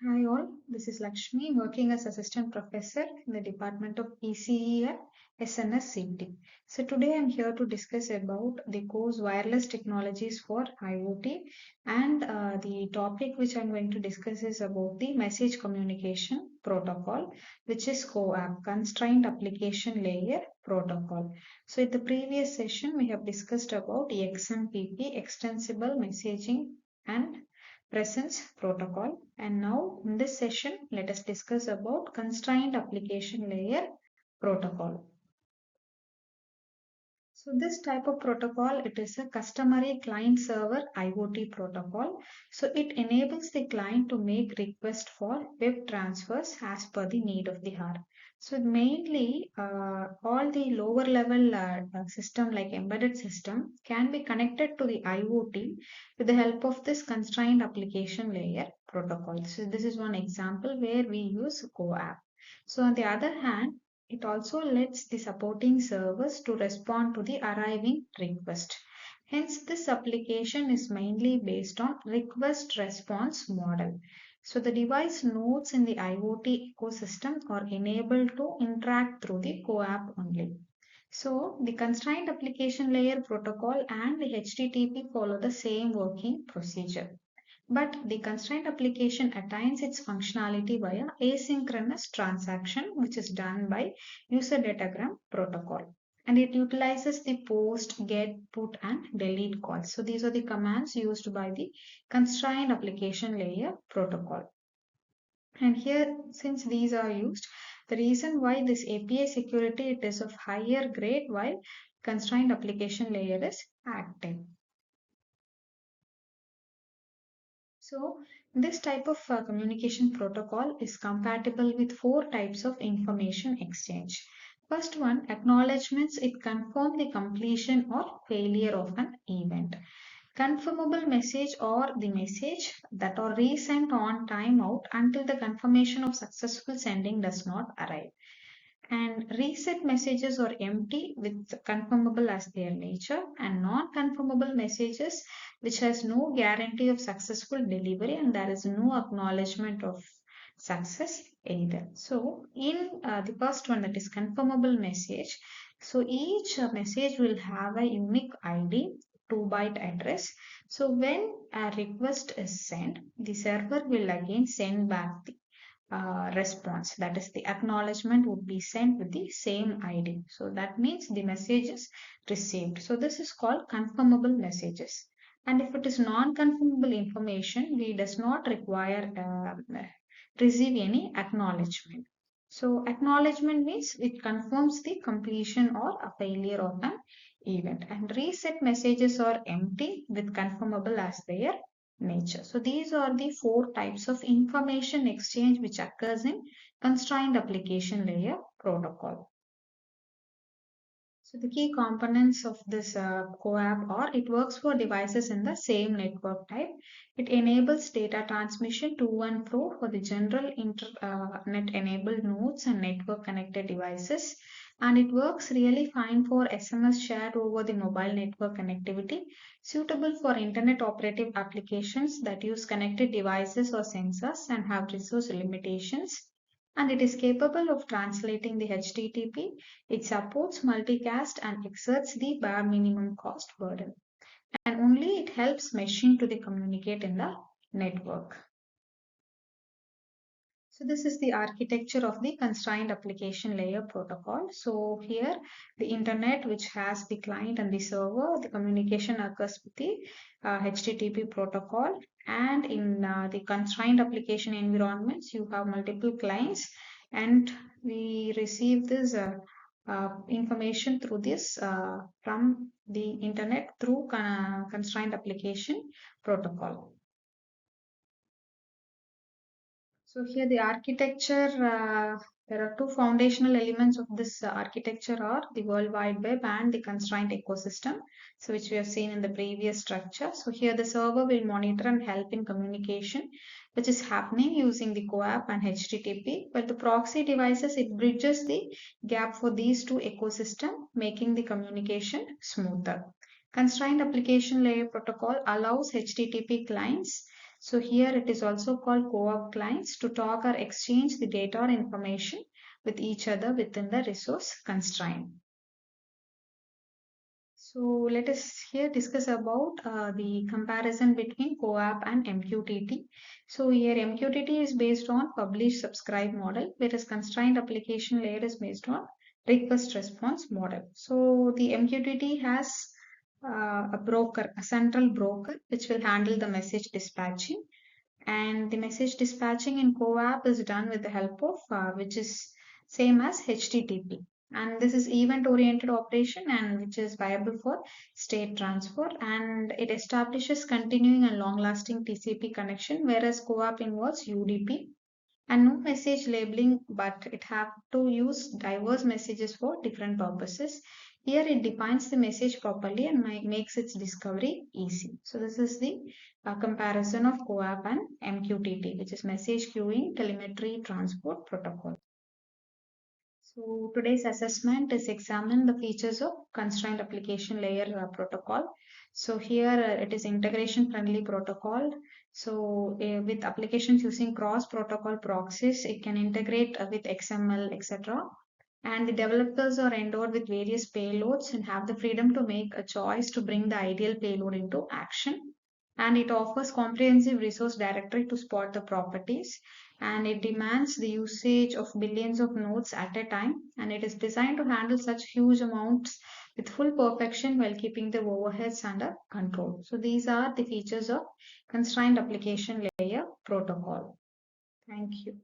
Hi all, this is Lakshmi working as assistant professor in the Department of ECE at SNSCT. So today I'm here to discuss about the course wireless technologies for IoT, and the topic which I'm going to discuss is about the message communication protocol, which is CoAP, Constrained Application Layer Protocol. So in the previous session we have discussed about XMPP, Extensible Messaging and Presence Protocol, and now in this session let us discuss about Constrained Application Layer Protocol. So this type of protocol, it is a customary client-server IoT protocol. So it enables the client to make requests for web transfers as per the need of the hour. So mainly all the lower level system like embedded system can be connected to the IoT with the help of this constrained application layer protocol. So this is one example where we use CoAP. So on the other hand, it also lets the supporting servers to respond to the arriving request. Hence, this application is mainly based on request response model. So the device nodes in the IoT ecosystem are enabled to interact through the CoAP only. So the constrained application layer protocol and the HTTP follow the same working procedure. But the constraint application attains its functionality via asynchronous transaction, which is done by user datagram protocol. And it utilizes the post, get, put, and delete calls. So these are the commands used by the constrained application layer protocol. And here, since these are used, the reason why this API security it is of higher grade while constrained application layer is active. So this type of communication protocol is compatible with four types of information exchange. First one, acknowledgements. It confirms the completion or failure of an event. Confirmable message or the message that are resent on timeout until the confirmation of successful sending does not arrive. And reset messages are empty with confirmable as their nature, and non-confirmable messages which has no guarantee of successful delivery and there is no acknowledgement of success either. So in the first one, that is confirmable message, so each message will have a unique ID, 2-byte address. So when a request is sent, the server will again send back the response, that is the acknowledgement would be sent with the same ID. So that means the message is received. So this is called confirmable messages. And if it is non-confirmable information, we does not require receive any acknowledgement. So acknowledgement means it confirms the completion or a failure of an event, and reset messages are empty with confirmable as their nature. So these are the four types of information exchange which occurs in constrained application layer protocol. So the key components of this CoAP are it works for devices in the same network type. It enables data transmission to and fro for the general internet enabled nodes and network connected devices. And it works really fine for SMS shared over the mobile network connectivity, suitable for internet operative applications that use connected devices or sensors and have resource limitations. And it is capable of translating the HTTP. It supports multicast and exerts the bare minimum cost burden. And only it helps machine to the communicate in the network. So this is the architecture of the constrained application layer protocol. So here the internet which has the client and the server, the communication occurs with the HTTP protocol, and in the constrained application environments you have multiple clients, and we receive this information through this from the internet through constrained application protocol. So here the architecture, there are two foundational elements of this architecture are the World Wide Web and the constraint ecosystem, so which we have seen in the previous structure. So here the server will monitor and help in communication, which is happening using the CoAP and HTTP, but the proxy devices, it bridges the gap for these two ecosystem, making the communication smoother. Constrained application layer protocol allows HTTP clients So here it is also called Coap clients to talk or exchange the data or information with each other within the resource constraint. So let us here discuss about the comparison between CoAP and MQTT. So here MQTT is based on publish subscribe model, whereas constrained application layer is based on request response model. So the MQTT has a broker, a central broker, which will handle the message dispatching, and the message dispatching in CoAP is done with the help of which is same as HTTP, and this is event oriented operation and which is viable for state transfer, and it establishes continuing and long lasting TCP connection, whereas CoAP involves UDP and no message labeling, but it have to use diverse messages for different purposes. Here it defines the message properly and makes its discovery easy. So this is the comparison of CoAP and MQTT, which is message queuing telemetry transport protocol. So today's assessment is examine the features of constrained application layer protocol. So here it is integration friendly protocol. So with applications using cross protocol proxies, it can integrate with XML, etc. And the developers are endowed with various payloads and have the freedom to make a choice to bring the ideal payload into action. And it offers comprehensive resource directory to spot the properties, and it demands the usage of billions of nodes at a time, and it is designed to handle such huge amounts with full perfection while keeping the overheads under control. So these are the features of constrained application layer protocol. Thank you.